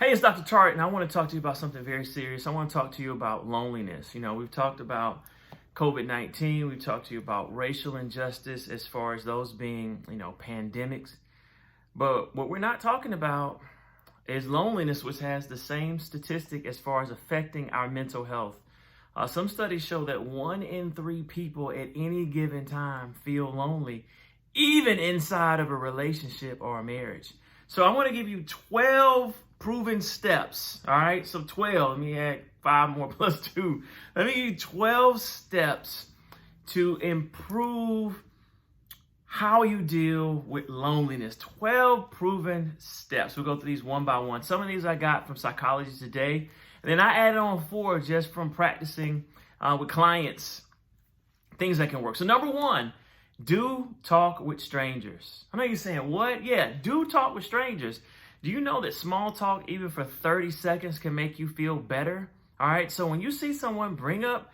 Hey, it's Dr. Tartt, and I want to talk to you about something very serious. I want to talk to you about loneliness. We've talked about COVID-19. We've talked to you about racial injustice as far as those being, pandemics. But what we're not talking about is loneliness, which has the same statistic as far as affecting our mental health. Some studies show that 1 in 3 people at any given time feel lonely, even inside of a relationship or a marriage. So I want to give you 12 proven steps. All right. So 12, let me add 5 more plus 2. Let me give you 12 steps to improve how you deal with loneliness. 12 proven steps. We'll go through these one by one. Some of these I got from Psychology Today. And then I added on 4 just from practicing with clients, things that can work. So number 1, do talk with strangers. I know you're saying, what? Yeah, do talk with strangers. Do you know that small talk, even for 30 seconds, can make you feel better? All right. So when you see someone, bring up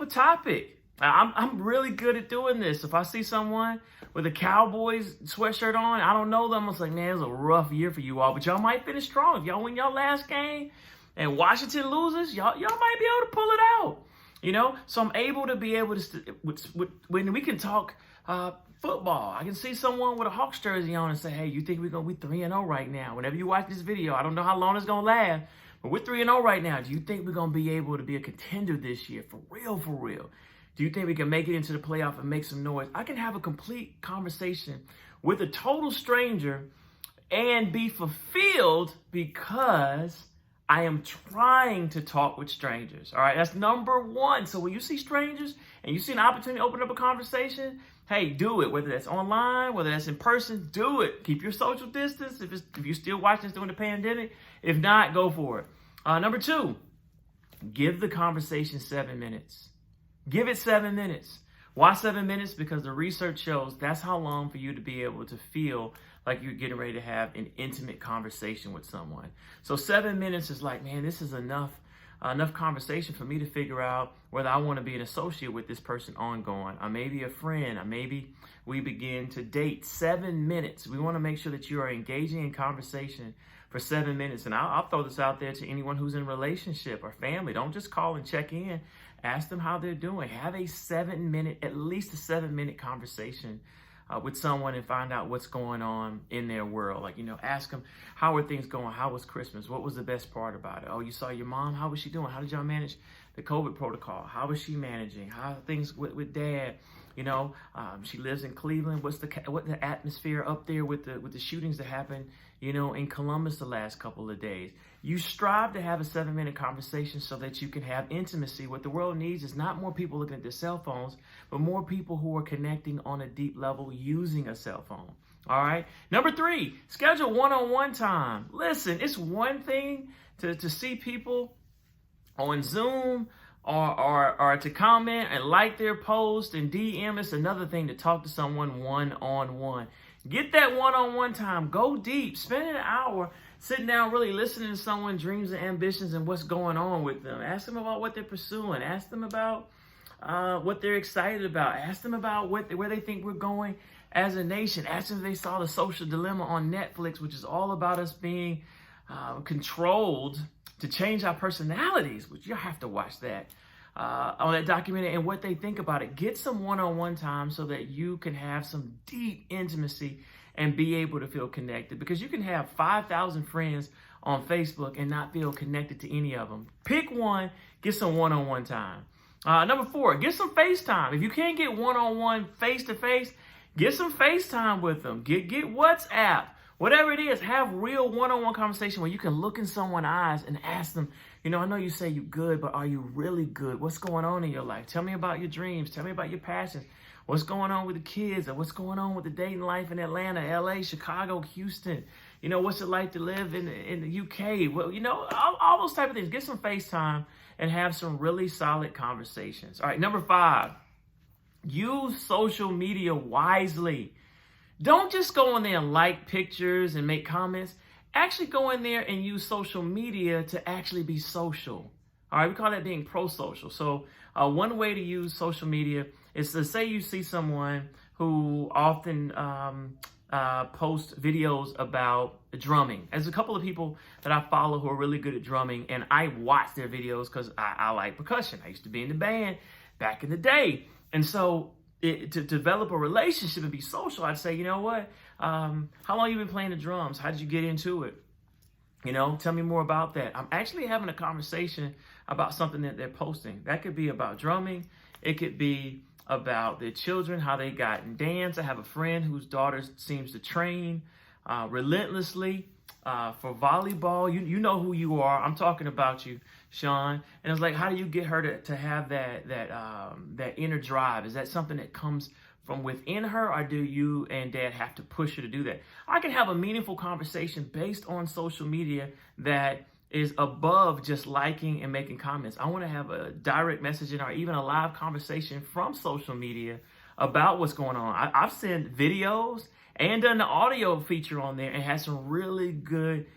a topic. I'm really good at doing this. If I see someone with a Cowboys sweatshirt on, I don't know them. I'm just like, man, it's a rough year for you all, but y'all might finish strong. If y'all win your last game and Washington loses, y'all might be able to pull it out. So I'm able to be able to, when we can talk football. I can see someone with a Hawks jersey on and say, hey, you think we're going to be 3-0 right now? Whenever you watch this video, I don't know how long it's going to last, but we're 3-0 right now. Do you think we're going to be able to be a contender this year? For real, for real. Do you think we can make it into the playoff and make some noise? I can have a complete conversation with a total stranger and be fulfilled because I am trying to talk with strangers. All right, that's number 1. So when you see strangers and you see an opportunity to open up a conversation, hey, do it. Whether that's online, whether that's in person, do it. Keep your social distance if you're still watching this during the pandemic. If not, go for it. Number 2, give the conversation 7 minutes. Give it 7 minutes. Why 7 minutes? Because the research shows that's how long for you to be able to feel like you're getting ready to have an intimate conversation with someone. So 7 minutes is like, man, this is enough conversation for me to figure out whether I want to be an associate with this person ongoing. Or maybe a friend, or maybe we begin to date. 7 minutes. We want to make sure that you are engaging in conversation for 7 minutes. And I'll throw this out there to anyone who's in a relationship or family. Don't just call and check in. Ask them how they're doing. Have a 7 minute, at least a 7 minute conversation with someone and find out what's going on in their world. Like, ask them, how are things going? How was Christmas? What was the best part about it? Oh, you saw your mom? How was she doing? How did y'all manage the COVID protocol? How was she managing? How are things with dad? She lives in Cleveland. What the atmosphere up there with the shootings that happened, in Columbus the last couple of days? You strive to have a 7 minute conversation so that you can have intimacy. What the world needs is not more people looking at their cell phones, but more people who are connecting on a deep level using a cell phone. All right. Number 3, schedule one-on-one time. Listen, it's one thing to see people on Zoom or to comment and like their post and DM. It's another thing to talk to someone one-on-one. Get that one-on-one time. Go deep. Spend an hour sitting down, really listening to someone's dreams and ambitions and what's going on with them. Ask them about what they're pursuing. Ask them about what they're excited about. Ask them about where they think we're going as a nation. Ask them if they saw The Social Dilemma on Netflix, which is all about us being controlled to change our personalities, which you'll have to watch that on that documentary, and what they think about it. Get some one-on-one time so that you can have some deep intimacy and be able to feel connected, because you can have 5,000 friends on Facebook and not feel connected to any of them. Pick one, get some one-on-one time. Number 4, get some FaceTime. If you can't get one-on-one face-to-face, get some FaceTime with them. Get WhatsApp. Whatever it is, have real one-on-one conversation where you can look in someone's eyes and ask them, I know you say you're good, but are you really good? What's going on in your life? Tell me about your dreams. Tell me about your passions. What's going on with the kids? Or what's going on with the dating life in Atlanta, LA, Chicago, Houston? What's it like to live in the UK? Well, all those type of things. Get some FaceTime and have some really solid conversations. All right, number 5, use social media wisely. Don't just go in there and like pictures and make comments. Actually go in there and use social media to actually be social. All right, we call that being pro-social. So one way to use social media is to say you see someone who often post videos about drumming. There's a couple of people that I follow who are really good at drumming, and I watch their videos because I like percussion. I used to be in the band back in the day. And so to develop a relationship and be social, I'd say, you know what? How long you been playing the drums? How did you get into it? You know, tell me more about that. I'm actually having a conversation about something that they're posting. That could be about drumming. It could be about their children, how they got in dance. I have a friend whose daughter seems to train relentlessly for volleyball. You know who you are. I'm talking about you, Sean. And it's like, how do you get her to have that inner drive? Is that something that comes from within her, or do you and dad have to push her to do that? I can have a meaningful conversation based on social media that is above just liking and making comments. I want to have a direct messaging or even a live conversation from social media about what's going on. I've sent videos and done the audio feature on there and had some really good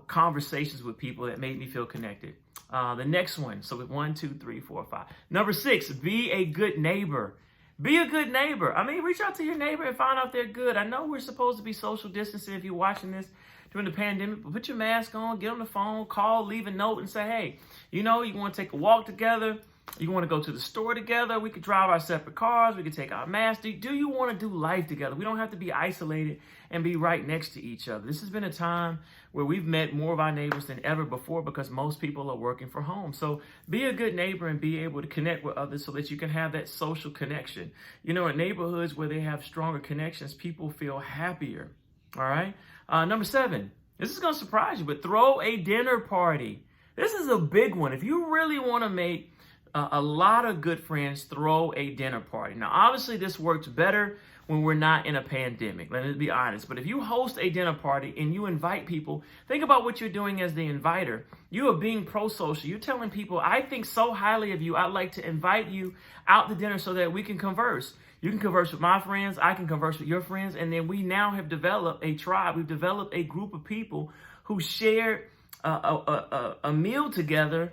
conversations with people that made me feel connected. The next one, so with 1, 2, 3, 4, 5. Number 6, be a good neighbor. Be a good neighbor. I mean, reach out to your neighbor and find out if they're good. I know we're supposed to be social distancing if you're watching this during the pandemic, but put your mask on, get on the phone, call, leave a note and say, hey, you know, you want to take a walk together? You want to go to the store together? We could drive our separate cars. We could take our masks. Do you want to do life together? We don't have to be isolated and be right next to each other. This has been a time where we've met more of our neighbors than ever before because most people are working from home. So be a good neighbor and be able to connect with others so that you can have that social connection. You know, in neighborhoods where they have stronger connections, people feel happier. All right. Number 7, this is going to surprise you, but throw a dinner party. This is a big one. If you really want to make a lot of good friends, throw a dinner party. Now, obviously, this works better when we're not in a pandemic. Let me be honest. But if you host a dinner party and you invite people, think about what you're doing as the inviter. You are being pro-social. You're telling people, I think so highly of you. I'd like to invite you out to dinner so that we can converse. You can converse with my friends. I can converse with your friends. And then we now have developed a tribe. We've developed a group of people who shared a meal together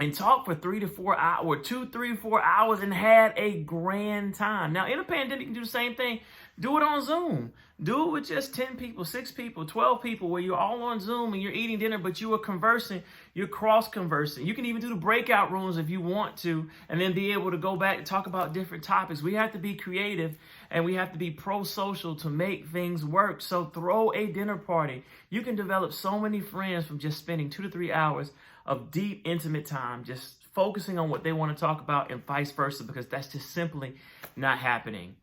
and talk for 3 to 4 hours, or 2, 3, 4 hours, and had a grand time. Now, in a pandemic, you can do the same thing. Do it on Zoom. Do it with just 10 people, 6 people, 12 people, where you're all on Zoom and you're eating dinner, but you are conversing, you're cross-conversing. You can even do the breakout rooms if you want to, and then be able to go back and talk about different topics. We have to be creative, and we have to be pro-social to make things work. So throw a dinner party. You can develop so many friends from just spending 2 to 3 hours of deep, intimate time, just focusing on what they want to talk about and vice versa, because that's just simply not happening.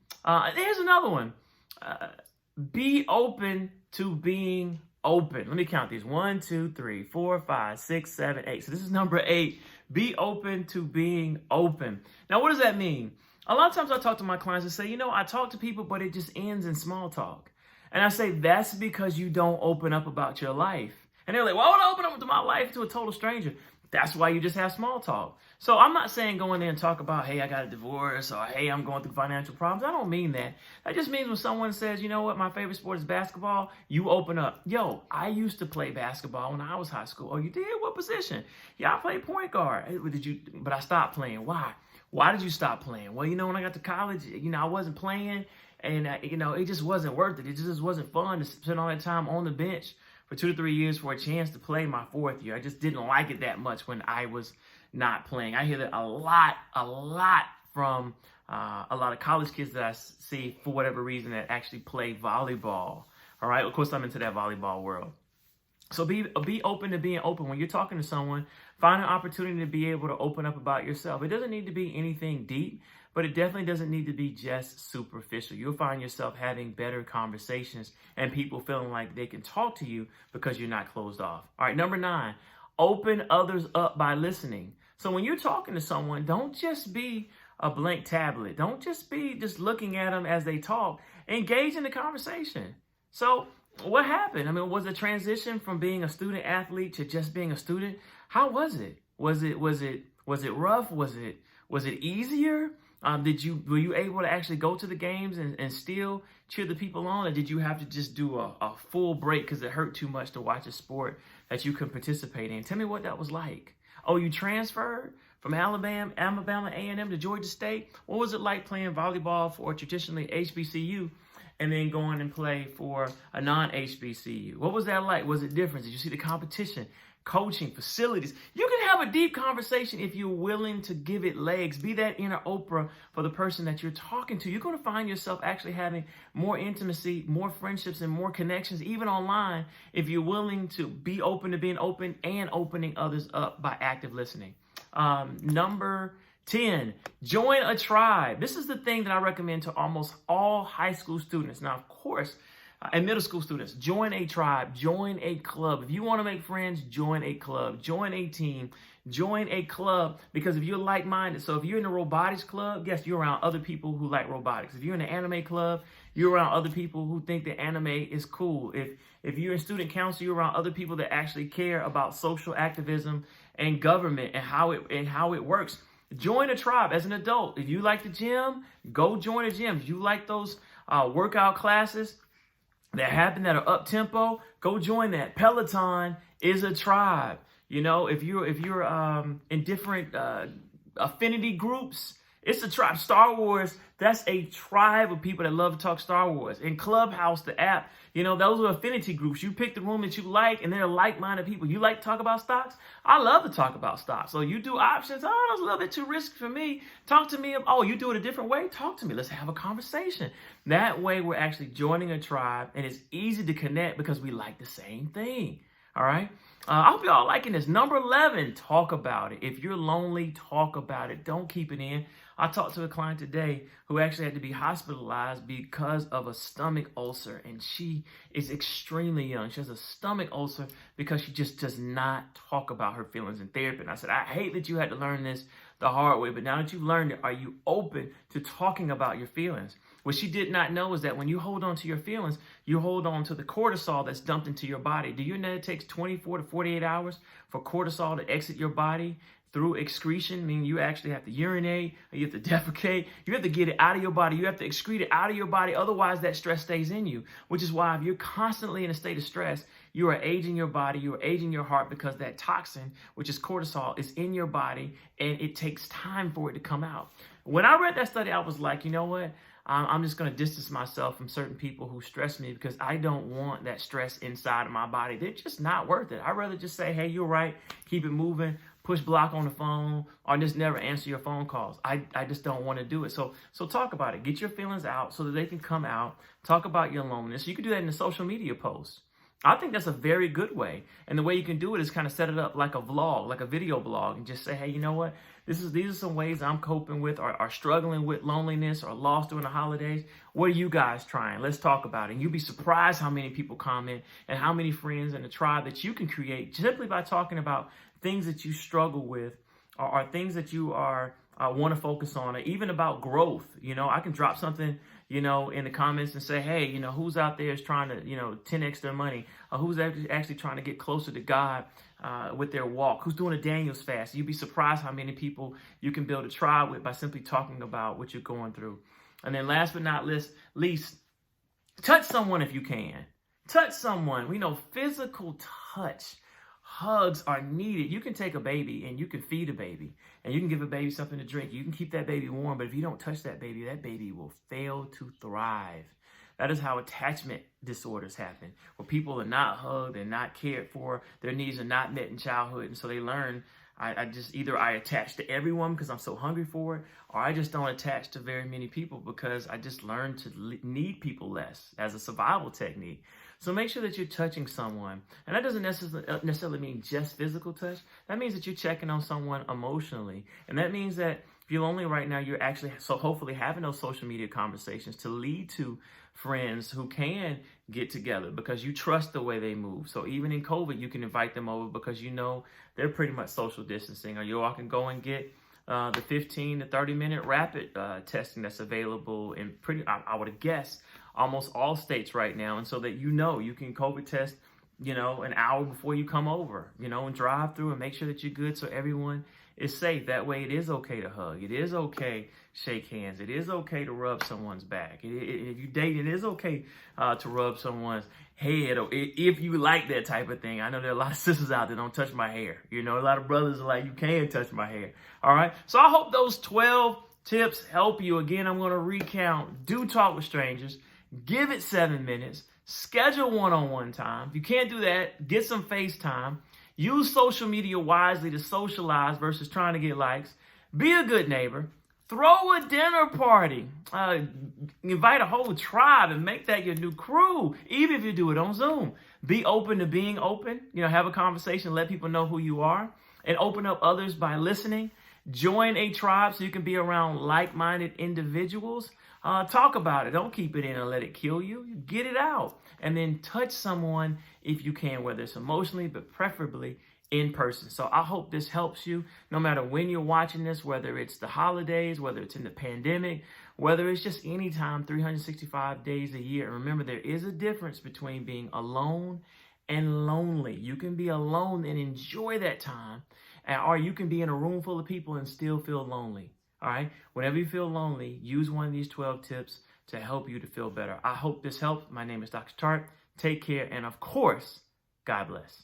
Here's another one. Be open to being open. Let me count these. 1, 2, 3, 4, 5, 6, 7, 8. So this is number 8. Be open to being open. Now, what does that mean? A lot of times I talk to my clients and say, you know, I talk to people, but it just ends in small talk. And I say, that's because you don't open up about your life. And they're like, why would I open up to my life to a total stranger? That's why you just have small talk. So I'm not saying go in there and talk about, hey, I got a divorce, or hey, I'm going through financial problems. I don't mean that. That just means when someone says, you know what, my favorite sport is basketball, you open up. Yo, I used to play basketball when I was high school. Oh, you did? What position? Yeah, I played point guard. But I stopped playing. Why? Why did you stop playing? Well, you know, when I got to college, you know, I wasn't playing, and you know, it just wasn't worth it. It just wasn't fun to spend all that time on the bench for 2 to 3 years for a chance to play my 4th year. I just didn't like it that much when I was not playing. I hear that a lot from a lot of college kids that I see for whatever reason that actually play volleyball. All right, of course I'm into that volleyball world. So be open to being open. When you're talking to someone, find an opportunity to be able to open up about yourself. It doesn't need to be anything deep, but it definitely doesn't need to be just superficial. You'll find yourself having better conversations and people feeling like they can talk to you because you're not closed off. All right, number 9, open others up by listening. So when you're talking to someone, don't just be a blank tablet. Don't just be looking at them as they talk. Engage in the conversation. So what happened? I mean, was the transition from being a student athlete to just being a student? How was it? Was it rough? Was it easier? Were you able to actually go to the games and still cheer the people on, or did you have to just do a full break because it hurt too much to watch a sport that you could participate in? Tell me what that was like. Oh, you transferred from Alabama A&M to Georgia State? What was it like playing volleyball for traditionally HBCU and then going and play for a non-HBCU? What was that like? Was it different? Did you see the competition, coaching, facilities? You can have a deep conversation if you're willing to give it legs. Be that inner Oprah for the person that you're talking to. You're going to find yourself actually having more intimacy, more friendships, and more connections, even online, if you're willing to be open to being open and opening others up by active listening. Number 10, join a tribe. This is the thing that I recommend to almost all high school students. Now, of course, and middle school students, join a tribe, join a club. If you want to make friends, join a club, join a team, join a club, because if you're like-minded, so if you're in the robotics club, yes, you're around other people who like robotics. If you're in the anime club, you're around other people who think that anime is cool. If you're in student council, you're around other people that actually care about social activism and government and how it works. Join a tribe as an adult. If you like the gym, go join a gym. If you like those workout classes that happen that are up tempo, go join that. Peloton is a tribe. You know, if you're in different affinity groups, it's a tribe. Star Wars, that's a tribe of people that love to talk Star Wars. In Clubhouse, the app, you know, those are affinity groups. You pick the room that you like, and they're like-minded people. You like to talk about stocks? I love to talk about stocks. So you do options. Oh, that's a little bit too risky for me. Talk to me. Oh, you do it a different way? Talk to me. Let's have a conversation. That way, we're actually joining a tribe, and it's easy to connect because we like the same thing. All right? I hope y'all liking this. Number 11, talk about it. If you're lonely, talk about it. Don't keep it in. I talked to a client today who actually had to be hospitalized because of a stomach ulcer, and she is extremely young. She has a stomach ulcer because she just does not talk about her feelings in therapy. And I said, I hate that you had to learn this the hard way, but now that you've learned it, are you open to talking about your feelings? What she did not know is that when you hold on to your feelings, you hold on to the cortisol that's dumped into your body. Do you know it takes 24 to 48 hours for cortisol to exit your body through excretion, meaning you actually have to urinate, or you have to defecate, you have to get it out of your body, you have to excrete it out of your body, otherwise that stress stays in you, which is why if you're constantly in a state of stress, you are aging your body, you are aging your heart, because that toxin, which is cortisol, is in your body, and it takes time for it to come out. When I read that study, I was like, you know what? I'm just going to distance myself from certain people who stress me, because I don't want that stress inside of my body. They're just not worth it. I'd rather just say, hey, you're right, keep it moving, push block on the phone, or just never answer your phone calls. I just don't want to do it. So talk about it. Get your feelings out so that they can come out. Talk about your loneliness. You can do that in a social media post. I think that's a very good way. And the way you can do it is kind of set it up like a vlog, like a video blog, and just say, hey, you know what? These are some ways I'm coping with or struggling with loneliness or loss during the holidays. What are you guys trying? Let's talk about it. And you'll be surprised how many people comment and how many friends in the tribe that you can create simply by talking about things that you struggle with or things that you want to focus on, or even about growth. You know, I can drop something, you know, in the comments and say, hey, you know, who's out there is trying to, you know, 10x their money, or who's actually trying to get closer to God with their walk, who's doing a Daniel's fast. You'd be surprised how many people you can build a tribe with by simply talking about what you're going through. And then last but not least, touch someone if you can. Touch someone. We know physical touch. Hugs are needed. You can take a baby and you can feed a baby, and you can give a baby something to drink. You can keep that baby warm, but if you don't touch that baby will fail to thrive. That is how attachment disorders happen, where people are not hugged and not cared for. Their needs are not met in childhood, and so they learn, I attach to everyone because I'm so hungry for it, or I just don't attach to very many people because I just learned to need people less as a survival technique. So make sure that you're touching someone. And that doesn't necessarily mean just physical touch. That means that you're checking on someone emotionally. And that means that if you're lonely right now, you're actually, so hopefully having those social media conversations to lead to friends who can get together because you trust the way they move. So even in COVID, you can invite them over because you know they're pretty much social distancing, or you all can go and get the 15 to 30 minute rapid testing that's available in I would guess, almost all states right now. And so that you know you can COVID test, you know, an hour before you come over, you know, and drive through and make sure that you're good so everyone is safe. That way it is okay to hug. It is okay shake hands. It is okay to rub someone's back. If you date, it is okay to rub someone's head, or if you like that type of thing. I know there are a lot of sisters out there that don't touch my hair. You know, a lot of brothers are like, you can't touch my hair. All right. So I hope those 12 tips help you. Again, I'm going to recount. Do talk with strangers. Give it 7 minutes. Schedule one-on-one time. If you can't do that, get some FaceTime. Use social media wisely to socialize versus trying to get likes. Be a good neighbor. Throw a dinner party. Invite a whole tribe and make that your new crew, even if you do it on Zoom. Be open to being open. Have a conversation, let people know who you are, and open up others by listening. Join a tribe so you can be around like-minded individuals. Talk about it. Don't keep it in and let it kill you. Get it out. And then touch someone if you can, whether it's emotionally, but preferably in person. So I hope this helps you no matter when you're watching this, whether it's the holidays, whether it's in the pandemic, whether it's just any time, 365 days a year. Remember, there is a difference between being alone and lonely. You can be alone and enjoy that time, or you can be in a room full of people and still feel lonely. All right. Whenever you feel lonely, use one of these 12 tips to help you to feel better. I hope this helped. My name is Dr. Tartt. Take care. And of course, God bless.